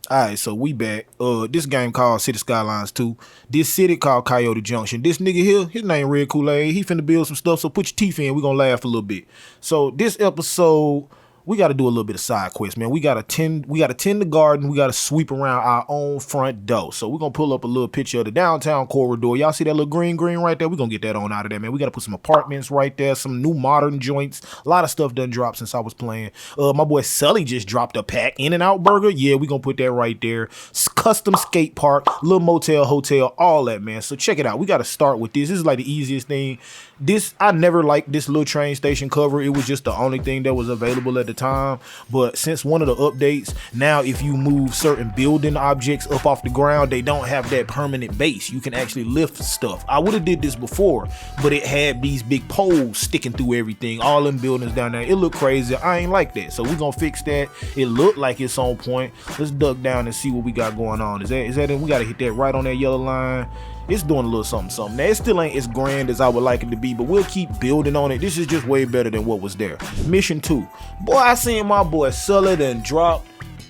Alright, so we back. This game called City Skylines 2. This city called Coyote Junction. This nigga here, his name Red Kool-Aid. He finna build some stuff, so put your teeth in. We gonna laugh a little bit. So this episode, we gotta do a little bit of side quest, man. We gotta tend the garden. We gotta sweep around our own front door. So we're gonna pull up a little picture of the downtown corridor. Y'all see that little green right there? We're gonna get that on out of there, man. We gotta put some apartments right there, some new modern joints. A lot of stuff done dropped since I was playing. My boy Sully just dropped a pack In-N-Out burger. Yeah, we gonna put that right there. Custom skate park, little motel, hotel, all that, man. So check it out. We gotta start with this. This is like the easiest thing. I never liked this little train station cover. It was just the only thing that was available at the time. But since one of the updates, now if you move certain building objects up off the ground, they don't have that permanent base. You can actually lift stuff. I would have did this before, but it had these big poles sticking through everything, all them buildings down there. It looked crazy. I ain't like that. So we're gonna fix that. It looked like it's on point. Let's duck down and see what we got going on. Is that it? We gotta hit that right on that yellow line. It's doing a little something. Now, it still ain't as grand as I would like it to be, but we'll keep building on it. This is just way better than what was there. Mission 2. Boy, I seen my boy Sully done drop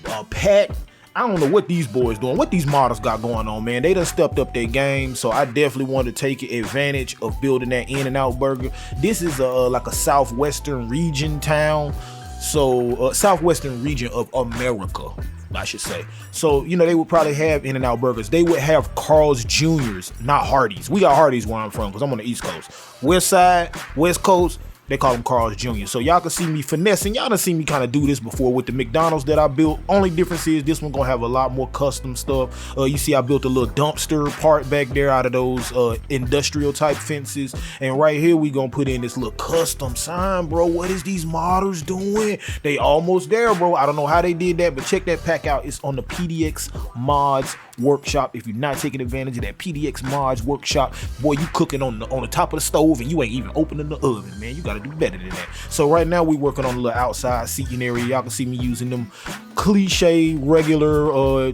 a pack. I don't know what these boys doing, what these models got going on, man. They done stepped up their game, so I definitely want to take advantage of building that In-N-Out burger. This is like a southwestern region town. So southwestern region of America, I should say. So, you know, they would probably have In-N-Out burgers. They would have Carl's Jr.'s, not Hardee's. We got Hardee's where I'm from because I'm on the East Coast. West side, West Coast, they call them Carl's Jr. So y'all can see me finessing. Y'all done seen me kind of do this before with the McDonald's that I built. Only difference is this one gonna have a lot more custom stuff. You see I built a little dumpster part back there out of those industrial type fences. And right here we gonna put in this little custom sign, bro. What is these modders doing? They almost there, bro. I don't know how they did that, but check that pack out. It's on the PDX Mods Workshop. If you're not taking advantage of that PDX Mods Workshop, boy, you cooking on the top of the stove and you ain't even opening the oven, man. You gotta do better than that. So right now we working on a little outside seating area. Y'all can see me using them cliche regular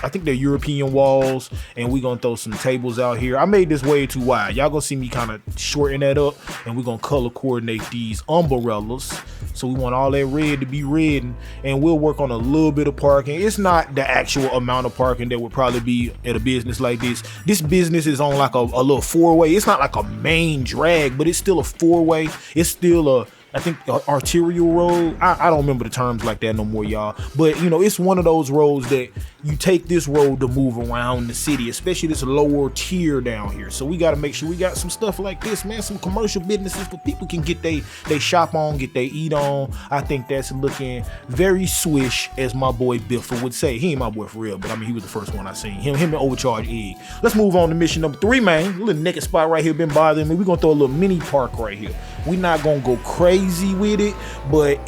I think they're European walls, and we gonna throw some tables out here. I made this way too wide. Y'all gonna see me kind of shorten that up, and we're gonna color coordinate these umbrellas. So we want all that red to be red, and we'll work on a little bit of parking. It's not the actual amount of parking that would probably be at a business like this. This business is on like a little four-way. It's not like a main drag, but it's still a four-way. It's still a, I think, arterial road. I don't remember the terms like that no more, y'all. But, you know, it's one of those roads that you take this road to move around the city, especially this lower tier down here. So we got to make sure we got some stuff like this, man. Some commercial businesses where people can get they shop on, get they eat on. I think that's looking very swish, as my boy Biffa would say. He ain't my boy for real, but I mean, he was the first one I seen. Him and Overcharged Egg. Let's move on to mission number 3, man. A little naked spot right here been bothering me. We're going to throw a little mini park right here. We're not going to go crazy with it, but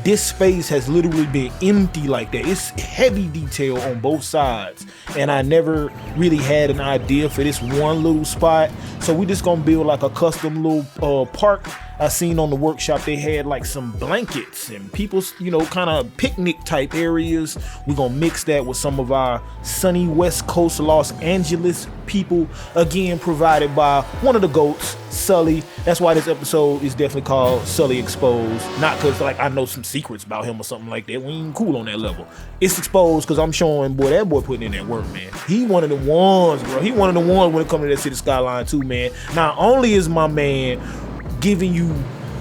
this space has literally been empty like that. It's heavy detail on both sides, and I never really had an idea for this one little spot. So we just gonna build like a custom little park. I seen on the workshop they had like some blankets and people's, you know, kind of picnic type areas. We're gonna mix that with some of our sunny West Coast Los Angeles people, again provided by one of the GOATs, Sully. That's why this episode is definitely called Sully Exposed. Not because like I know some secrets about him or something like that. We ain't cool on that level. It's exposed because I'm showing, boy, that boy putting in that work, man. He one of the ones, bro. He one of the ones when it comes to that City Skyline too, man. Not only is my man giving you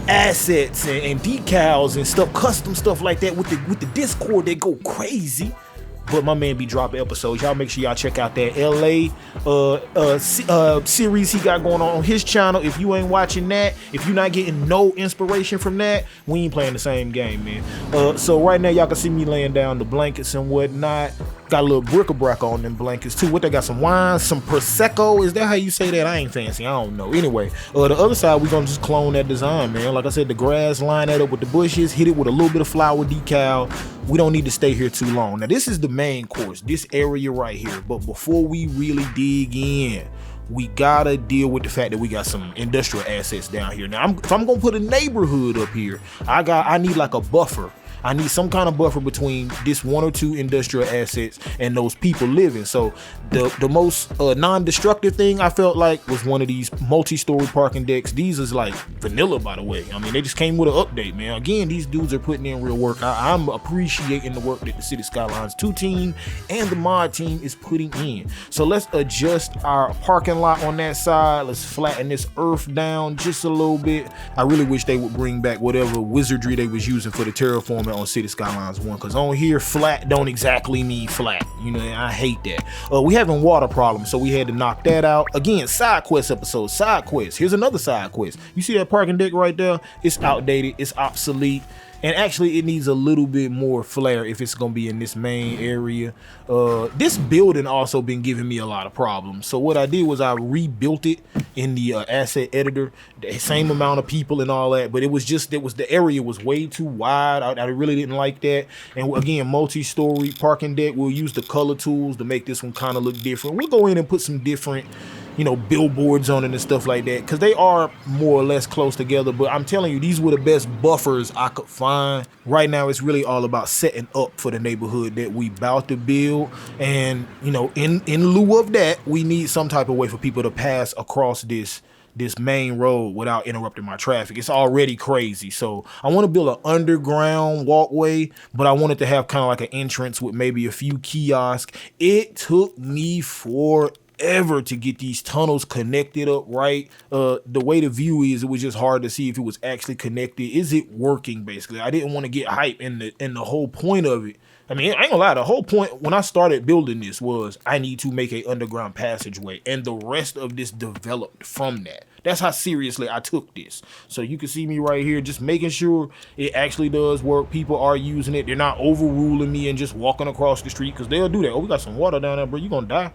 assets and decals and stuff, custom stuff like that with the Discord, they go crazy. But my man be dropping episodes. Y'all make sure y'all check out that LA series he got going on his channel. If you ain't watching that, if you're not getting no inspiration from that, we ain't playing the same game, man. So right now y'all can see me laying down the blankets and whatnot. Got a little bric-a-brac on them blankets too. What they got? Some wine, some Prosecco. Is that how you say that? I ain't fancy. I don't know. Anyway, the other side, we're gonna just clone that design, man. Like I said, the grass, line that up with the bushes, hit it with a little bit of flower decal. We don't need to stay here too long. Now, this is the main course, this area right here. But before we really dig in, we gotta deal with the fact that we got some industrial assets down here. Now, if I'm gonna put a neighborhood up here, I need like a buffer. I need some kind of buffer between this 1 or 2 industrial assets and those people living. So the most non-destructive thing I felt like was one of these multi-story parking decks. These is like vanilla, by the way. I mean, they just came with an update, man. Again, these dudes are putting in real work. I'm appreciating the work that the City Skylines 2 team and the mod team is putting in. So let's adjust our parking lot on that side. Let's flatten this earth down just a little bit. I really wish they would bring back whatever wizardry they was using for the terraforming on City Skylines 1, because on here flat don't exactly mean flat. You know, I hate that. We having water problems, so we had to knock that out. Again, side quest episode, side quest. Here's another side quest. You see that parking deck right there? It's outdated, it's obsolete. And actually, it needs a little bit more flair if it's gonna be in this main area. This building also been giving me a lot of problems. So what I did was I rebuilt it in the asset editor, the same amount of people and all that. But it was the area was way too wide. I really didn't like that. And again, multi-story parking deck. We'll use the color tools to make this one kind of look different. We'll go in and put some different, you know, billboards on it and stuff like that, because they are more or less close together. But I'm telling you, these were the best buffers I could find. Right now, it's really all about setting up for the neighborhood that we about to build. And, you know, in lieu of that, we need some type of way for people to pass across this main road without interrupting my traffic. It's already crazy. So I want to build an underground walkway, but I wanted to have kind of like an entrance with maybe a few kiosks. It took me forever to get these tunnels connected up right. The way the view is, it was just hard to see if it was actually connected. Is it working? Basically, I didn't want to get hype, and the whole point of it, I mean, I ain't gonna lie, the whole point when I started building this was I need to make a underground passageway, and the rest of this developed from that. That's how seriously I took this. So you can see me right here just making sure it actually does work. People are using it. They're not overruling me and just walking across the street, because they'll do that. Oh, we got some water down there, bro. You gonna die?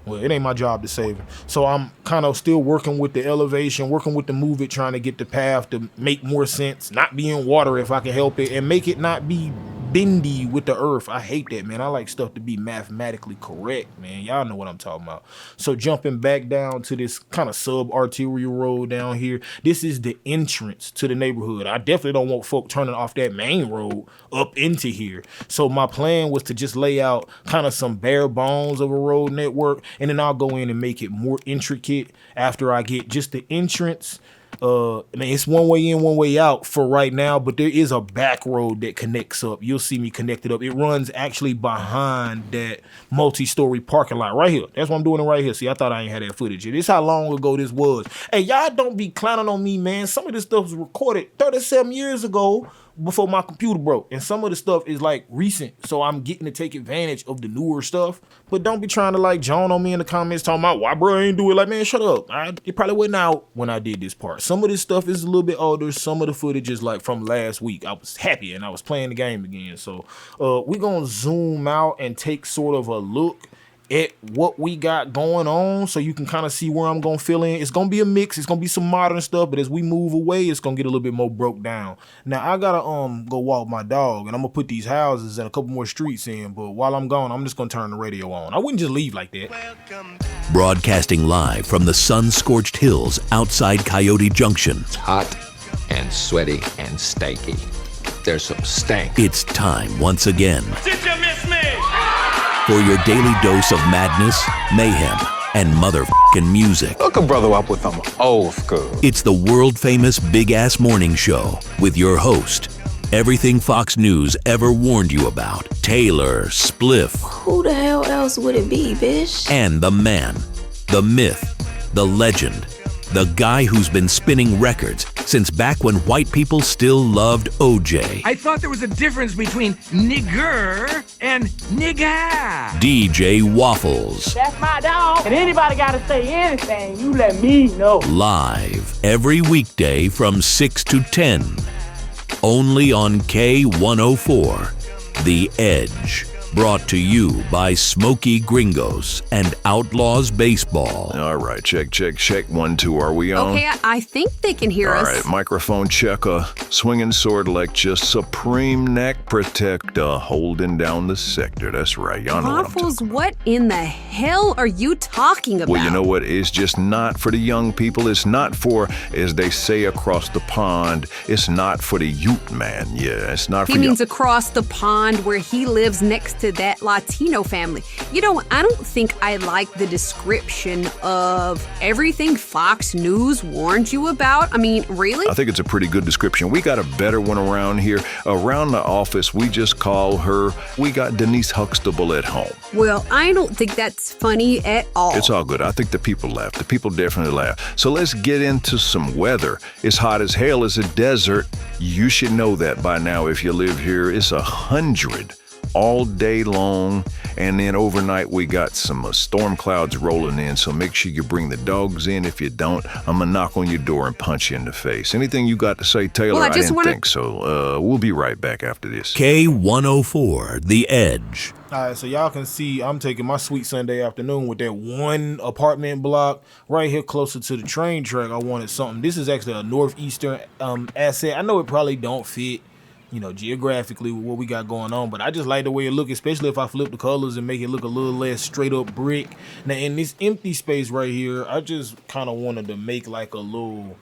Well, it ain't my job to save it. So I'm kind of still working with the elevation, working with the move it, trying to get the path to make more sense, not be in water if I can help it, and make it not be bendy with the earth. I hate that, man. I like stuff to be mathematically correct, man. Y'all know what I'm talking about. So jumping back down to this kind of sub-arterial road down here, this is the entrance to the neighborhood. I definitely don't want folk turning off that main road up into here. So my plan was to just lay out kind of some bare bones of a road network, and then I'll go in and make it more intricate after I get just the entrance. I mean, it's one way in, one way out for right now, but there is a back road that connects up. You'll see me connected up. It runs actually behind that multi-story parking lot right here. That's what I'm doing it right here. See, I thought I ain't had that footage. This is how long ago this was. Hey, y'all don't be clowning on me, man. Some of this stuff was recorded 37 years ago before my computer broke, and some of the stuff is like recent, so I'm getting to take advantage of the newer stuff. But don't be trying to like John on me in the comments talking about why bro ain't do it. Like, man, shut up. It probably wasn't out when I did this part. Some of this stuff is a little bit older. Some of the footage is like from last week. I was happy and I was playing the game again. So we're gonna zoom out and take sort of a look at what we got going on, so you can kind of see where I'm gonna fill in. It's gonna be a mix. It's gonna be some modern stuff, but as we move away, it's gonna get a little bit more broke down. Now I gotta go walk my dog, and I'm gonna put these houses and a couple more streets in, but while I'm gone, I'm just gonna turn the radio on. I wouldn't just leave like that. Broadcasting live from the sun-scorched hills outside Coyote Junction. It's hot and sweaty and stanky. There's some stank. It's time once again Did you miss me? for your daily dose of madness, mayhem, and motherfucking music. Hook a brother up with them old school. It's the world-famous Big Ass Morning Show with your host, everything Fox News ever warned you about, Taylor Spliff. Who the hell else would it be, bitch? And the man, the myth, the legend, the guy who's been spinning records since back when white people still loved OJ. I thought there was a difference between nigger and nigga. DJ Waffles. That's my dog. And anybody gotta say anything, you let me know. Live every weekday from 6 to 10. Only on K104, The Edge. Brought to you by Smokey Gringos and Outlaws Baseball. All right, check. 1, 2, are we on? Okay, I think they can hear us. All right, microphone checker. Swinging sword lecture, supreme neck protector, holding down the sector. That's right, y'all know what I'm talking Waffles, what in the hell are you talking about? Well, you know what? It's just not for the young people. It's not for, as they say across the pond, it's not for the youth, man. Yeah, it's not for He means across the pond where he lives next to that Latino family. You know, I don't think I like the description of everything Fox News warned you about. I mean, really? I think it's a pretty good description. We got a better one around here. Around the office, we just call her, we got Denise Huxtable at home. Well, I don't think that's funny at all. It's all good. I think the people laugh. The people definitely laugh. So let's get into some weather. It's hot as hell. It's a desert. You should know that by now if you live here. It's 100 all day long, and then overnight we got some storm clouds rolling in, so make sure you bring the dogs in. If you don't, I'm gonna knock on your door and punch you in the face. Anything you got to say, Taylor? Well, I didn't think so. We'll be right back after this. K104, The Edge. All right, so y'all can see I'm taking my sweet Sunday afternoon with that one apartment block right here closer to the train track. I wanted something. This is actually a northeastern asset. I know it probably don't fit, you know, geographically with what we got going on, but I just like the way it look, especially if I flip the colors and make it look a little less straight up brick. Now in this empty space right here, I just kind of wanted to make like a little,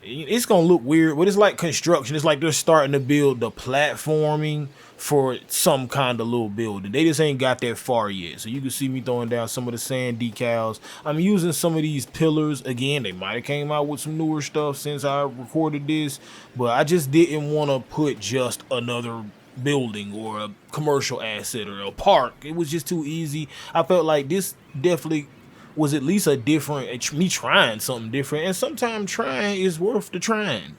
it's gonna look weird, but it's like construction. It's like they're starting to build the platforming for some kind of little building. They just ain't got that far yet. So you can see me throwing down some of the sand decals. I'm using some of these pillars. Again, they might have came out with some newer stuff since I recorded this, but I just didn't want to put just another building or a commercial asset or a park. It was just too easy. I felt like this definitely was at least a different, me trying something different, and sometimes trying is worth the trying.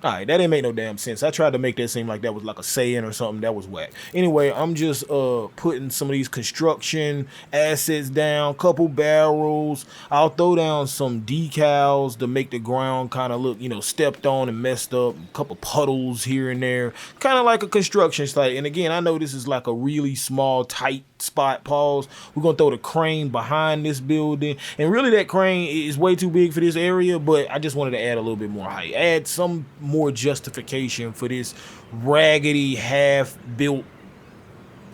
All right, that didn't make no damn sense. I tried to make that seem like that was like a saying or something. That was whack. Anyway, I'm just putting some of these construction assets down, couple barrels. I'll throw down some decals to make the ground kind of look, you know, stepped on and messed up. A couple puddles here and there, kind of like a construction site. And again, I know this is like a really small, tight spot. Pause. We're gonna throw the crane behind this building, and really that crane is way too big for this area, but I just wanted to add a little bit more height, add some more justification for this raggedy half built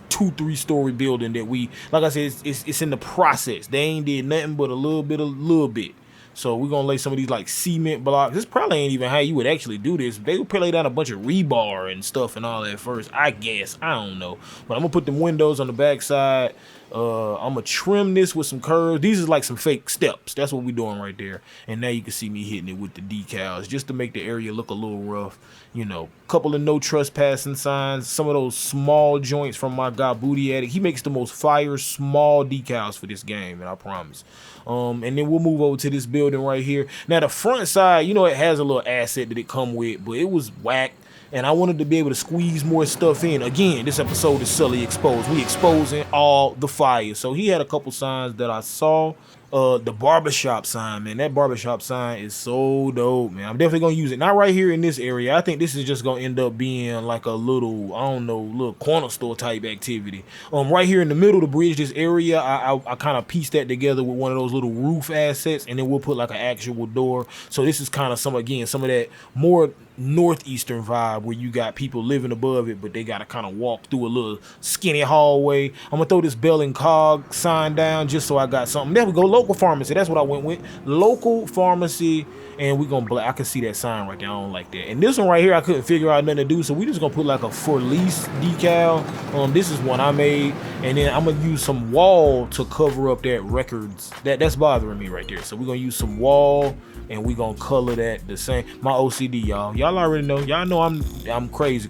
2-3 story building that we, like I said, it's in the process. They ain't did nothing but a little bit. So we're gonna lay some of these like cement blocks. This probably ain't even how you would actually do this. They would probably lay down a bunch of rebar and stuff and all that first, I guess. I don't know. But I'm gonna put them windows on the back side. I'm gonna trim this with some curves. These is like some fake steps. That's what we're doing right there. And now you can see me hitting it with the decals just to make the area look a little rough. You know, couple of no trespassing signs. Some of those small joints from my guy Booty Addict. He makes the most fire small decals for this game, and I promise. And then we'll move over to this building right here. Now the front side, you know, it has a little asset that it come with, but it was whack. And I wanted to be able to squeeze more stuff in. Again, this episode is Sully Exposed. We exposing all the fire. So he had a couple signs that I saw. The barbershop sign, man. That barbershop sign is so dope, man. I'm definitely gonna use it. Not right here in this area. I think this is just gonna end up being like a little, I don't know, little corner store type activity. Right here in the middle to bridge this area, I kind of pieced that together with one of those little roof assets, and then we'll put like an actual door. So this is kind of some of that more northeastern vibe where you got people living above it, but they gotta kind of walk through a little skinny hallway. I'm gonna throw this Bell and Cog sign down just so I got something. There we go, local pharmacy. That's what I went with, local pharmacy. And we gonna I can see that sign right there. I don't like that. And this one right here, I couldn't figure out nothing to do, so we just gonna put like a for lease decal. This is one I made, and then I'm gonna use some wall to cover up that records that's bothering me right there. So we're gonna use some wall, and we gonna color that the same. My OCD, y'all already know. Y'all know I'm crazy.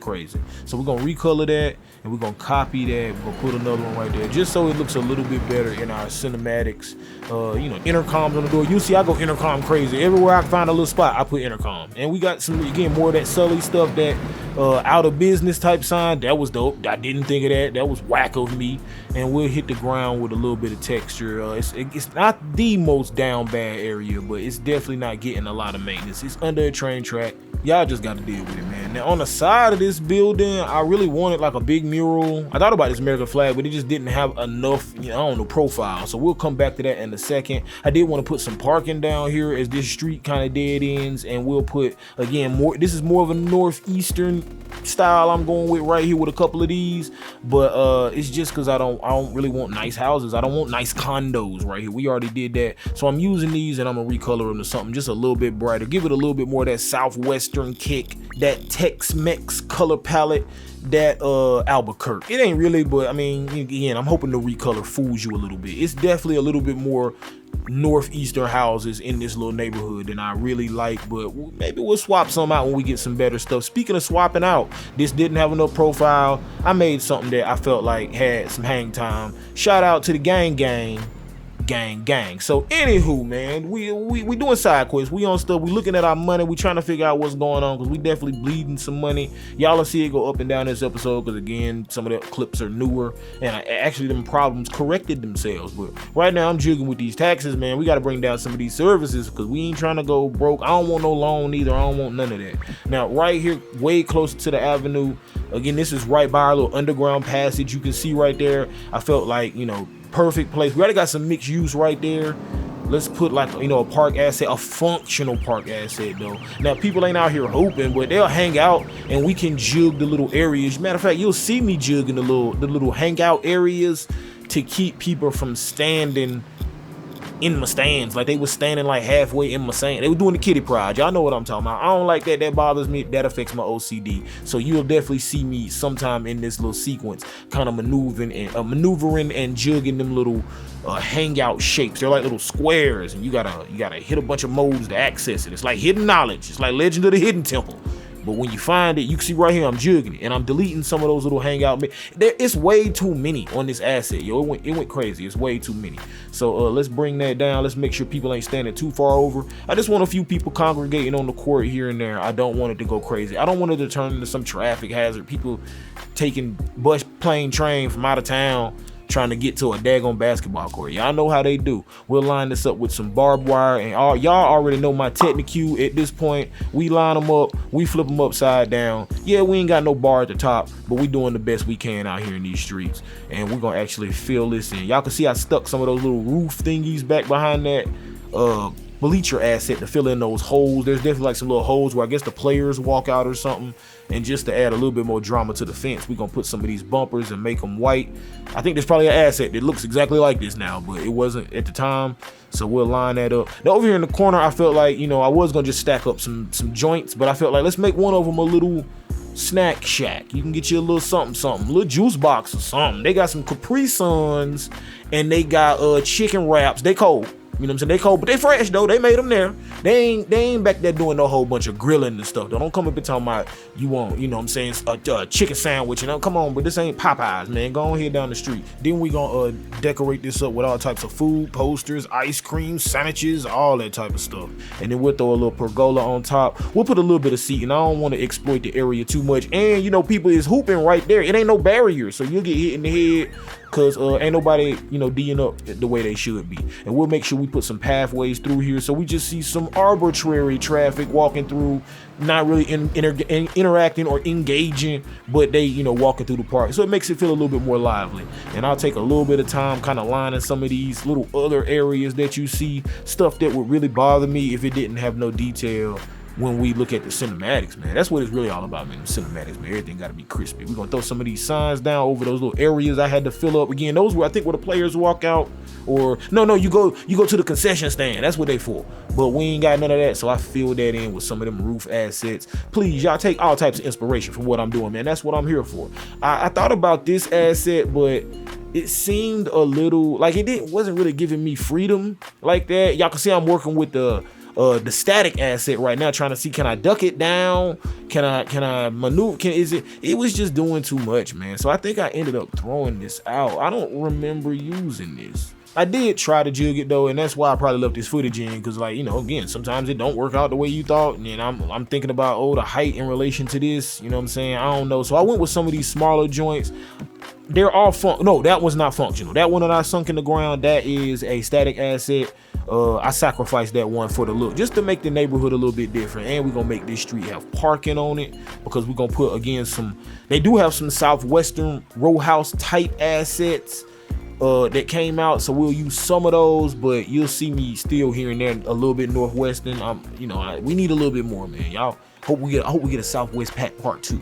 So we're gonna recolor that, and we're gonna copy that. We're gonna put another one right there, just so it looks a little bit better in our cinematics. You know, intercoms on the door. You see, I go intercom crazy. Everywhere I find a little spot, I put intercom. And we got some, again, more of that Sully stuff, that out of business type sign. That was dope. I didn't think of that. That was whack of me. And we'll hit the ground with a little bit of texture. It's not the most down bad area, but it's definitely not getting a lot of maintenance. It's under a train track. Y'all just got to deal with it, man. Now, on the side of this building, I really wanted like a big mural. I thought about this American flag, but it just didn't have enough, I don't know, profile. So we'll come back to that in a second. I did want to put some parking down here as this street kind of dead ends, and we'll put, again, this is more of a northeastern style I'm going with right here with a couple of these, but it's just because I don't really want nice houses. I don't want nice condos right here. We already did that. So I'm using these, and I'm gonna recolor them to something just a little bit brighter, give it a little bit more of that southwestern kick, that Tex-Mex color palette, that Albuquerque. It ain't really, but I mean, again, I'm hoping the recolor fools you a little bit. It's definitely a little bit more northeastern houses in this little neighborhood than I really like, but maybe we'll swap some out when we get some better stuff. Speaking of swapping out, this didn't have enough profile. I made something that I felt like had some hang time. Shout out to the gang. So anywho, man, we doing side quests. We on stuff. We looking at our money. We trying to figure out what's going on because we definitely bleeding some money. Y'all will see it go up and down this episode because again, some of the clips are newer and actually them problems corrected themselves. But right now I'm jigging with these taxes, man. We got to bring down some of these services because we ain't trying to go broke. I don't want no loan either. I don't want none of that. Now right here, way closer to the avenue. Again, this is right by our little underground passage. You can see right there. I felt like, perfect place. We already got some mixed use right there. Let's put like, a park asset, a functional park asset though. Now people ain't out here hoping, but they'll hang out and we can jug the little areas. Matter of fact, you'll see me jugging the little hangout areas to keep people from standing in my stands. Like they was standing like halfway in my stand. They were doing the kitty pride. Y'all know what I'm talking about. I don't like that. That bothers me. That affects my OCD. So you'll definitely see me sometime in this little sequence kind of maneuvering and jugging them little hangout shapes. They're like little squares, and you gotta hit a bunch of modes to access it. It's like hidden knowledge. It's like Legend of the Hidden Temple. But when you find it, you can see right here, I'm jugging it, and I'm deleting some of those little hangout. It's way too many on this asset, yo. It went crazy. It's way too many. So let's bring that down. Let's make sure people ain't standing too far over. I just want a few people congregating on the court here and there. I don't want it to go crazy. I don't want it to turn into some traffic hazard. People taking bus, plane, train from out of town trying to get to a daggone basketball court. Y'all know how they do. We'll line this up with some barbed wire, and y'all already know my technique at this point. We line them up, we flip them upside down. Yeah, we ain't got no bar at the top, but we doing the best we can out here in these streets, and we're gonna actually fill this in. Y'all can see I stuck some of those little roof thingies back behind that bleacher asset to fill in those holes. There's definitely like some little holes where I guess the players walk out or something. And just to add a little bit more drama to the fence, we're gonna put some of these bumpers and make them white. I think there's probably an asset that looks exactly like this now, but it wasn't at the time, so we'll line that up. Now over here in the corner, I felt like, I was gonna just stack up some joints, but I felt like let's make one of them a little snack shack. You can get you a little something, a little juice box or something. They got some Capri Suns and they got chicken wraps. They cold. You know what I'm saying? They cold, but they fresh though. They made them there. They ain't back there doing no whole bunch of grilling and stuff. Don't come up and talking about you want, you know what I'm saying, a chicken sandwich. Come on, but this ain't Popeyes, man. Go on here down the street. Then we gonna decorate this up with all types of food, posters, ice cream, sandwiches, all that type of stuff. And then we'll throw a little pergola on top. We'll put a little bit of seating. I don't want to exploit the area too much. And people is hooping right there. It ain't no barrier, so you'll get hit in the head. Cause ain't nobody, D'ing up the way they should be. And we'll make sure we put some pathways through here so we just see some arbitrary traffic walking through, not really interacting or engaging, but they, walking through the park. So it makes it feel a little bit more lively. And I'll take a little bit of time kind of lining some of these little other areas that you see, stuff that would really bother me if it didn't have no detail. When we look at the cinematics, man, that's what it's really all about, man. The cinematics, man, everything got to be crispy. We're gonna throw some of these signs down over those little areas I had to fill up. Again, those were, I think, where the players walk out, or no, you go to the concession stand. That's what they for. But we ain't got none of that, so I filled that in with some of them roof assets. Please, y'all take all types of inspiration from what I'm doing, man. That's what I'm here for. I thought about this asset, but it seemed a little like wasn't really giving me freedom like that. Y'all can see I'm working with the static asset right now, trying to see, can I duck it down? Can I maneuver? It was just doing too much, man. So I think I ended up throwing this out. I don't remember using this. I did try to jig it though, and that's why I probably left this footage in, because again, sometimes it don't work out the way you thought, and then I'm thinking about the height in relation to this, you know what I'm saying? I don't know. So I went with some of these smaller joints. They're all no, that was not functional. That one that I sunk in the ground, that is a static asset. I sacrificed that one for the look, just to make the neighborhood a little bit different. And we're gonna make this street have parking on it, because we're gonna put, again, they do have some southwestern row house type assets that came out, so we'll use some of those, but you'll see me still here and there a little bit northwestern. We need a little bit more, man. Y'all hope we get a Southwest Pack Part 2.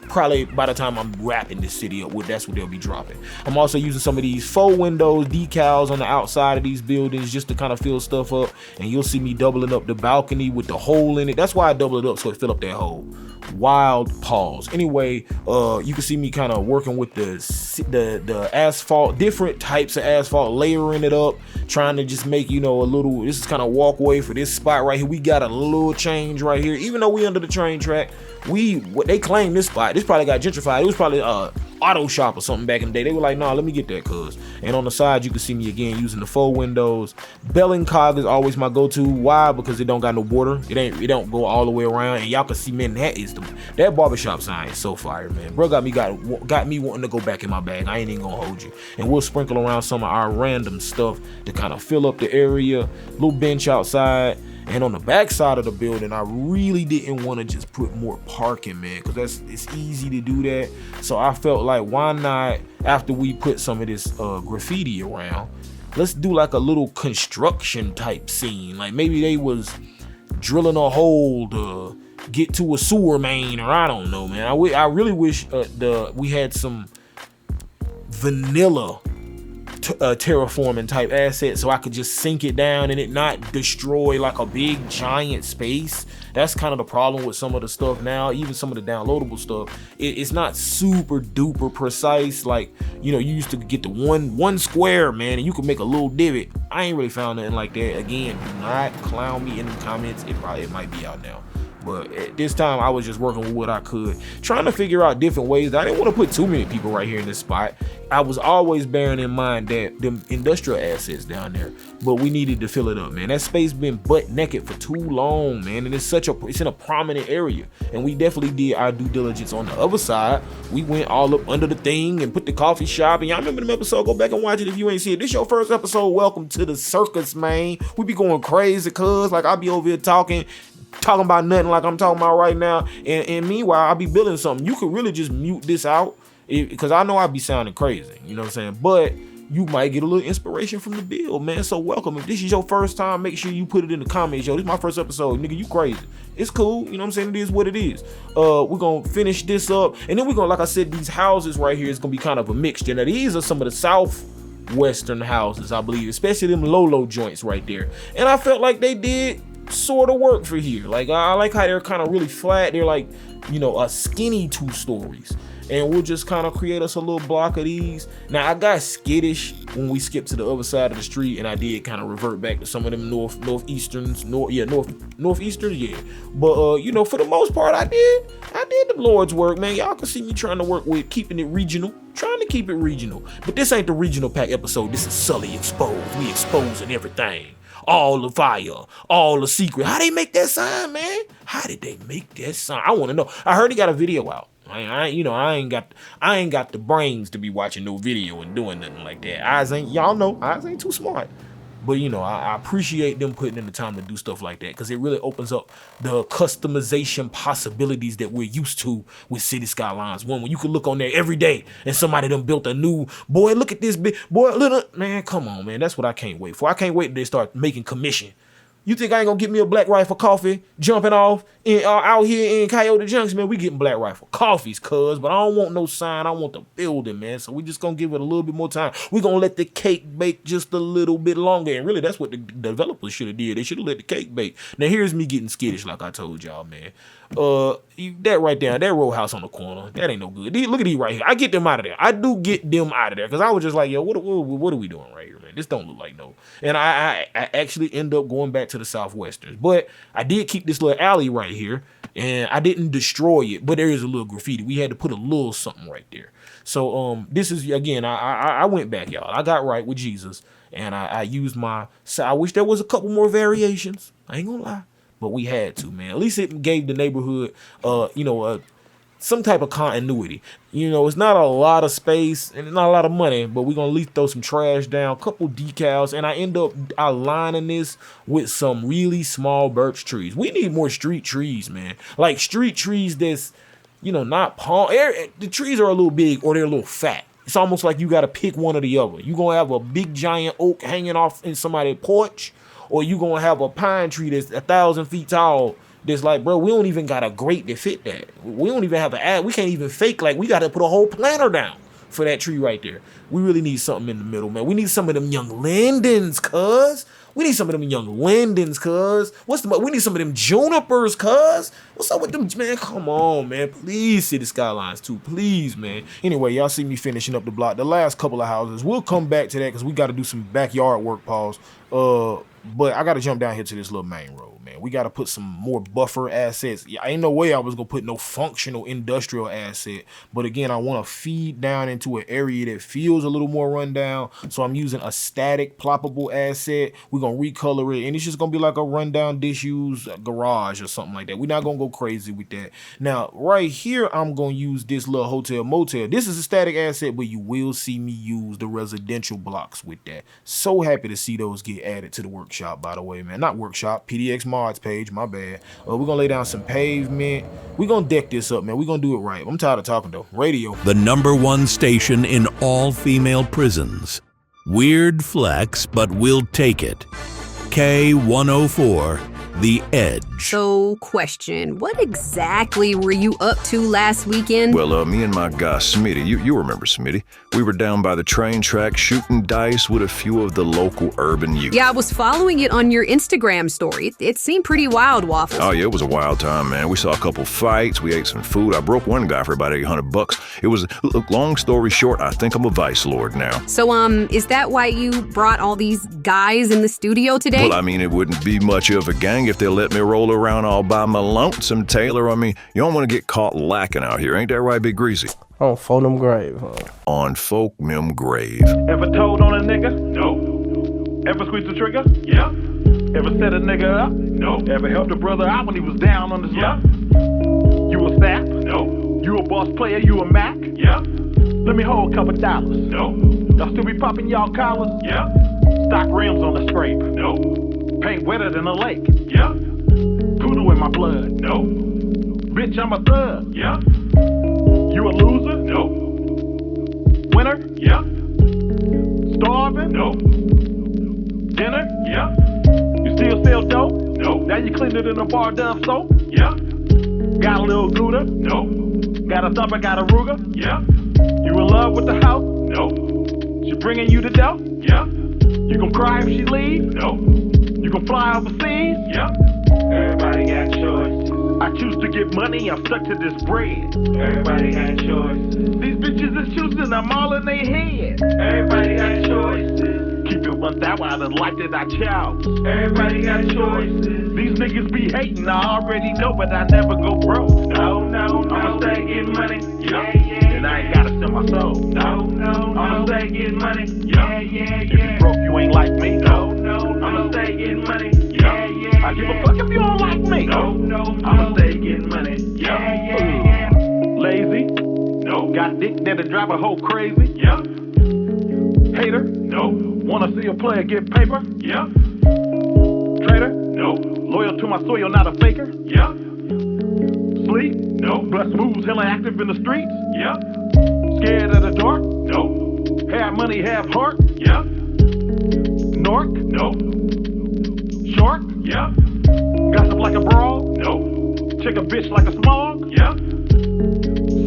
Probably by the time I'm wrapping this city up, that's what they'll be dropping. I'm also using some of these faux windows, decals on the outside of these buildings, just to kind of fill stuff up. And you'll see me doubling up the balcony with the hole in it. That's why I double it up, so it fill up that hole. Wild pause. Anyway, you can see me kind of working with the asphalt, different types of asphalt, layering it up, trying to just make, a little, this is kind of walkway for this spot right here. We got a little change right here, even though we under the train track. They claim this spot, this probably got gentrified. It was probably auto shop or something back in the day. They were like, nah, let me get that, cuz. And on the side, you can see me again using the faux windows. Belling-cog is always my go-to. Why? Because it don't got no border. It don't go all the way around. And y'all can see, man, that barbershop sign is so fire, man. Bro got me wanting to go back in my bag. I ain't even gonna hold you. And we'll sprinkle around some of our random stuff to kind of fill up the area. Little bench outside. And on the back side of the building, I really didn't want to just put more parking, man, because it's easy to do that. So I felt like, why not, after we put some of this graffiti around, let's do like a little construction type scene. Like maybe they was drilling a hole to get to a sewer main, or I don't know, man. I really wish we had some vanilla terraforming type asset, so I could just sink it down and it not destroy like a big giant space. That's kind of the problem with some of the stuff now, even some of the downloadable stuff. It's not super duper precise. Like, you used to get the one square, man, and you could make a little divot. I ain't really found nothing like that. Again, do not clown me in the comments. It might be out now. But at this time, I was just working with what I could, trying to figure out different ways. I didn't want to put too many people right here in this spot. I was always bearing in mind that them industrial assets down there, but we needed to fill it up, man. That space been butt naked for too long, man, and it's in a prominent area. And we definitely did our due diligence on the other side. We went all up under the thing and put the coffee shop. And y'all remember them episode? Go back and watch it if you ain't seen it. This your first episode. Welcome to the circus, man. We be going crazy, cuz like I be over here talking about nothing like I'm talking about right now, and meanwhile I'll be building something. You could really just mute this out, because I know I'll be sounding crazy, you know what I'm saying, but you might get a little inspiration from the build, man. So welcome. If this is your first time, make sure you put it in the comments. Yo, this is my first episode, nigga, you crazy. It's cool, you know what I'm saying? It is what it is. We're gonna finish this up, and then we're gonna, like I said, these houses right here is gonna be kind of a mixture. Now these are some of the southwestern houses, I believe, especially them low joints right there, and I felt like they did sort of work for here. Like I like how they're kind of really flat. They're like, a skinny 2 stories, and we'll just kind of create us a little block of these. Now I got skittish when we skipped to the other side of the street, and I did kind of revert back to some of them northeasterns. But for the most part, I did the Lord's work, man. Y'all can see me trying to work with keeping it regional, trying to keep it regional. But this ain't the regional pack episode. This is Sully Exposed. We exposing everything. All the fire, all the secret. How they make that sign, man? How did they make that sign? I want to know. I heard he got a video out. I ain't got the brains to be watching no video and doing nothing like that. Eyes ain't too smart. But I appreciate them putting in the time to do stuff like that, because it really opens up the customization possibilities that we're used to with City Skylines 1, when you can look on there every day and somebody done built a new, boy, look at this big, boy, little, man, come on, man. That's what I can't wait for. I can't wait till they start making commission. You think I ain't gonna get me a Black Rifle coffee jumping off out here in Coyote Junction, man? We getting Black Rifle coffees, cuz, but I don't want no sign. I want the building, man. So we just gonna give it a little bit more time. We gonna let the cake bake just a little bit longer. And really, that's what the developers should have did. They should have let the cake bake. Now here's me getting skittish, like I told y'all, man. That right there, that row house on the corner, that ain't no good. Look at these right here. I get them out of there. I do get them out of there, because I was just like, yo, what are we doing right here, man? This don't look like no. And I actually end up going back to the Southwesterns. But I did keep this little alley right here, and I didn't destroy it, but there is a little graffiti. We had to put a little something right there. So this is, again, I went back, y'all. I got right with Jesus, and I used I wish there was a couple more variations. I ain't gonna lie. But we had to, man. At least it gave the neighborhood, some type of continuity. You know, it's not a lot of space and not a lot of money, but we're gonna at least throw some trash down, couple decals, and I end up aligning this with some really small birch trees. We need more street trees, man. Like street trees that's, you know, not palm. The trees are a little big or they're a little fat. It's almost like you got to pick one or the other. You gonna have a big giant oak hanging off in somebody's porch, or you gonna have a pine tree that's 1,000 feet tall. That's like, bro, we don't even got a grate to fit that. We don't even have an ad. We can't even fake, like, we got to put a whole planter down for that tree right there. We really need something in the middle, man. We need some of them young lindens, cuz. We need some of them young lindens, cuz. We need some of them junipers, cuz. What's up with them, man? Come on, man. Please see the Skylines too. Please, man. Anyway, y'all see me finishing up the block. The last couple of houses. We'll come back to that because we got to do some backyard work, pause. But I got to jump down here to this little main road, man. We got to put some more buffer assets. Yeah, ain't no way I was going to put no functional industrial asset. But again, I want to feed down into an area that feels a little more rundown. So I'm using a static ploppable asset. We're going to recolor it. And it's just going to be like a rundown disused garage or something like that. We're not going to go crazy with that. Now, right here, I'm going to use this little hotel motel. This is a static asset, but you will see me use the residential blocks with that. So happy to see those get added to the workshop, by the way, man. Not workshop, PDX mods page, my bad. We're going to lay down some pavement. We're going to deck this up, man. We're going to do it right. I'm tired of talking, though. Radio. The #1 station in all female prisons. Weird flex, but we'll take it. K104, The Edge. So, question, what exactly were you up to last weekend? Well, me and my guy Smitty, you remember Smitty, we were down by the train track shooting dice with a few of the local urban youth. Yeah, I was following it on your Instagram story. It seemed pretty wild, Waffles. Oh, yeah, it was a wild time, man. We saw a couple fights, we ate some food. I broke one guy for about $800. It was, look, long story short, I think I'm a vice lord now. So, is that why you brought all these guys in the studio today? Well, I mean, it wouldn't be much of a gang if they let me roll around all by my lonesome, Taylor. I mean, you don't want to get caught lacking out here. Ain't that right, Big Greasy? On Fonum Grave, huh? On Folkmem Grave. Ever told on a nigga? No. Ever squeezed the trigger? Yeah. Ever set a nigga up? No. Ever helped a brother out when he was down on his luck? You a sap? No. You a boss player? You a Mac? Yeah. Let me hold a couple dollars. No. Y'all still be popping y'all collars? Yeah. Stock rims on the scrape? No. Paint wetter than a lake? Yeah. Poodle in my blood? No. Bitch, I'm a thug? Yeah. You a loser? No. Winner? Yeah. Starving? No. Dinner? Yeah. You still sell dope? No. Now you clean it in a bar Dove soap? Yeah. Got a little Gouda? No. Got a thumper, got a Ruger? Yeah. You in love with the house? No. She bringing you the dough? Yeah. You gon' cry if she leave? No. You gon' fly overseas? Yeah. Everybody got choices. I choose to get money, I'm stuck to this bread. Everybody got choices. These bitches is choosing, I'm all in their head. Everybody got choices. Keep it 1,000 out of the life that I chose. Everybody got choices. These niggas be hating, I already know, but I never go broke. No, I'ma stay getting money. Yeah. And I ain't gotta sell my soul. No, I'ma stay getting money. Yeah. If you broke, you ain't like me. No, I'ma stay getting money. Yeah. I give a fuck if you don't like me. No, I'ma stay getting money. Yeah. Lazy? No. Got dick that'll drive a hoe crazy? Yeah. Hater? No. Wanna see a player get paper? Yeah. Traitor? No. Loyal to my soil, not a faker? Yeah. Sleep? No. Bust moves, hella active in the streets? Yeah. Scared of the dark? No. Have money, have heart? Yeah. Nork? No. Shark? Yeah. Gossip like a brawl? No. Check a bitch like a smog? Yeah.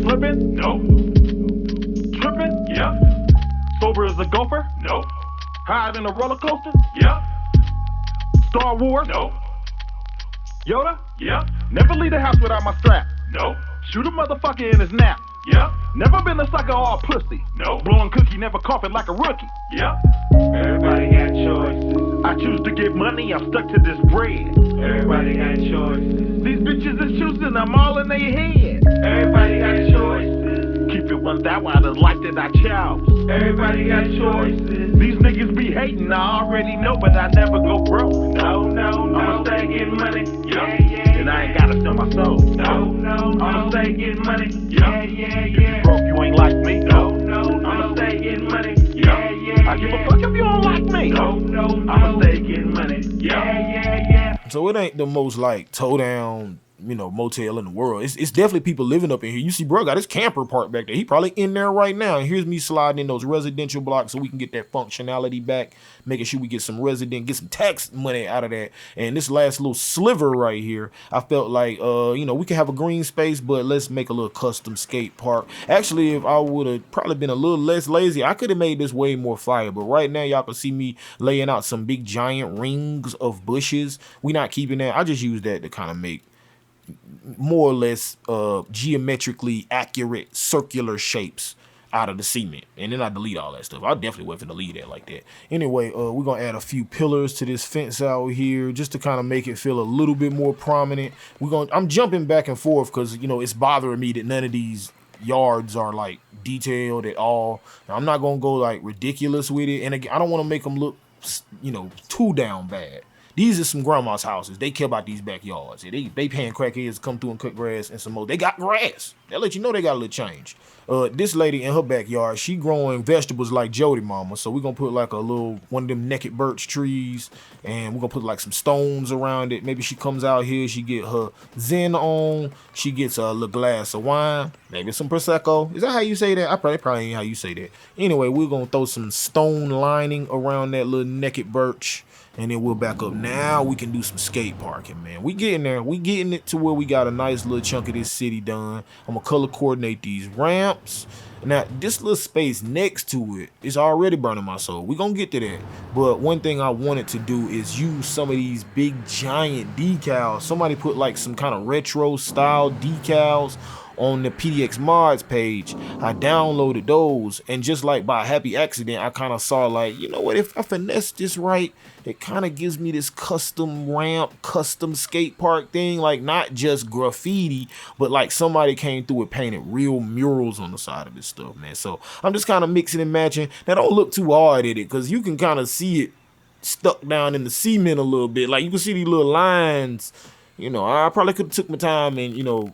Slipping? No. Tripping? Yeah. Sober as a gopher? No. Higher than a roller coaster? Yeah. Star Wars? No. Yoda? Yeah. Never leave the house without my strap? No. Shoot a motherfucker in his nap? Yeah. Never been a sucker or a pussy? No. Blowing cookie, never coughing like a rookie? Yeah. Everybody got choices. I choose to get money, I'm stuck to this bread. Everybody got choices. These bitches is choosing, I'm all in their head. Everybody got choices. Keep it 1,000 out of the life that I chose. Everybody got choices. These niggas be hating, I already know, but I never go broke. No. I'ma stay getting money. Yeah. And I ain't gotta sell sell my soul. I'ma stay getting money. Yeah. If you broke, you ain't like me. I'ma stay getting money. Yeah. I give a fuck if you don't like me. I'ma stay getting money. Yeah. So it ain't the most like toe down, motel in the world. It's definitely people living up in here. You see, bro got his camper parked back there. He probably in there right now. And here's me sliding in those residential blocks so we can get that functionality back, making sure we get some some tax money out of that. And this last little sliver right here, I felt like, we can have a green space, but let's make a little custom skate park. Actually, if I would have probably been a little less lazy, I could have made this way more fire. But right now, y'all can see me laying out some big giant rings of bushes. We not keeping that. I just use that to kind of make more or less geometrically accurate circular shapes out of the cement, and then I delete all that stuff. I definitely wasn't gonna delete that like that. Anyway, we're gonna add a few pillars to this fence out here just to kind of make it feel a little bit more prominent. I'm jumping back and forth because it's bothering me that none of these yards are like detailed at all. Now, I'm not gonna go like ridiculous with it, and again, I don't want to make them look too down bad. These are some grandma's houses. They care about these backyards. They paying crackheads to come through and cut grass and some more. They got grass. They let you know they got a little change. This lady in her backyard, she growing vegetables like Jody mama. So we're going to put like one of them naked birch trees, and we're going to put like some stones around it. Maybe she comes out here, she get her Zen on, she gets a little glass of wine, maybe some Prosecco. Is that how you say that? Probably ain't how you say that. Anyway, we're going to throw some stone lining around that little naked birch. And then we'll back up. Now we can do some skate parking, man. We getting there. We getting it to where we got a nice little chunk of this city done. I'm gonna color coordinate these ramps. Now, this little space next to it is already burning my soul. We're gonna get to that. But one thing I wanted to do is use some of these big giant decals. Somebody put like some kind of retro style decals on the PDX mods page. I downloaded those, and just like by a happy accident, I kind of saw like, you know what, if I finesse this right, it kind of gives me this custom ramp, custom skate park thing, like not just graffiti, but like somebody came through and painted real murals on the side of this stuff, man. So I'm just kind of mixing and matching. Now don't look too hard at it, because you can kind of see it stuck down in the cement a little bit. Like you can see these little lines. I probably could have took my time and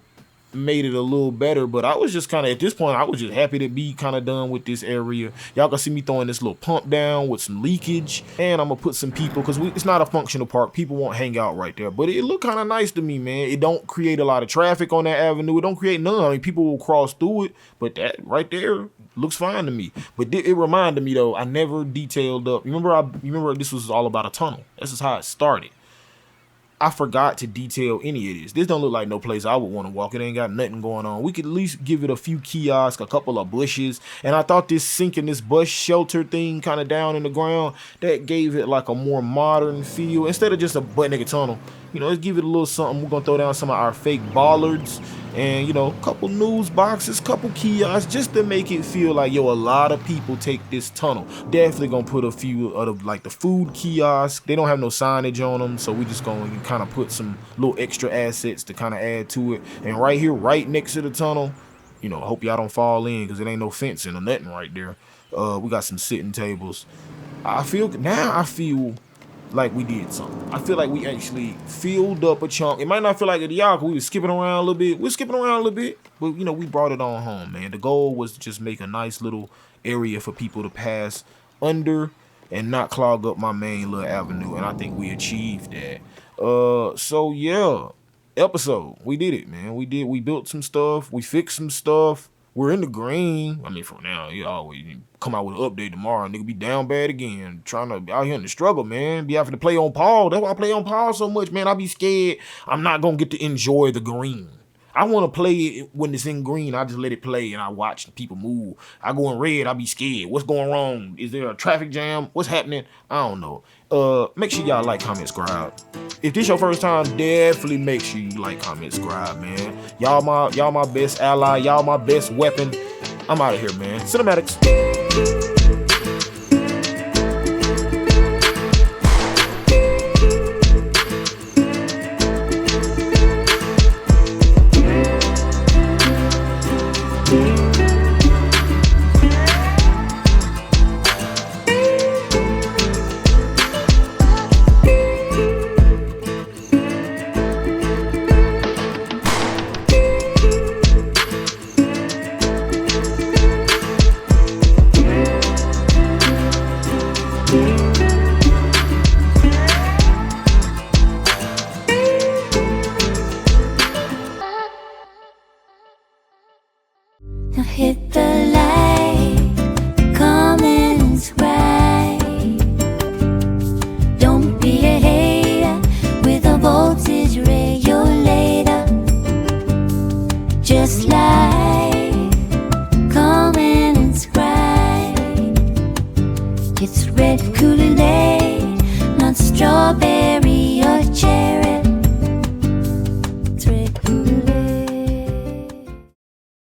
made it a little better, but I was just kind of, at this point, I was just happy to be kind of done with this area. Y'all can see me throwing this little pump down with some leakage, and I'm gonna put some people, because it's not a functional park. People won't hang out right there, but it looked kind of nice to me, man. It don't create a lot of traffic on that avenue. It don't create none. I mean, people will cross through it, but that right there looks fine to me. But it reminded me though, I never detailed up. Remember this was all about a tunnel. This is how it started. I forgot to detail any of this. This don't look like no place I would want to walk. It ain't got nothing going on. We could at least give it a few kiosks, a couple of bushes. And I thought this sinking this bus shelter thing kind of down in the ground, that gave it like a more modern feel. Instead of just a butt naked tunnel, let's give it a little something. We're going to throw down some of our fake bollards and, a couple news boxes, couple kiosks, just to make it feel like, a lot of people take this tunnel. Definitely going to put a few of like the food kiosks. They don't have no signage on them, so we just going to kind of put some little extra assets to kind of add to it. And right here, right next to the tunnel, I hope y'all don't fall in, because it ain't no fencing or nothing right there. We got some sitting tables. I feel like we did something. I feel like we actually filled up a chunk. It might not feel like it to y'all, because we were skipping around a little bit. We're skipping around a little bit, but we brought it on home, man. The goal was to just make a nice little area for people to pass under and not clog up my main little avenue, and I think we achieved that. So yeah, episode, we did it, man. We built some stuff, we fixed some stuff. We're in the green. I mean, for now, you always come out with an update tomorrow, nigga be down bad again. Trying to be out here in the struggle, man. Be having to play on pause. That's why I play on pause so much, man. I be scared I'm not gonna get to enjoy the green. I want to play it when it's in green. I just let it play and I watch people move. I go in red, I be scared. What's going wrong? Is there a traffic jam? What's happening? I don't know. Make sure y'all like, comment, subscribe. If this your first time, definitely make sure you like, comment, subscribe, man. Y'all my best ally. Y'all my best weapon. I'm out of here, man. Cinematics. red Kool-Aid, not strawberry.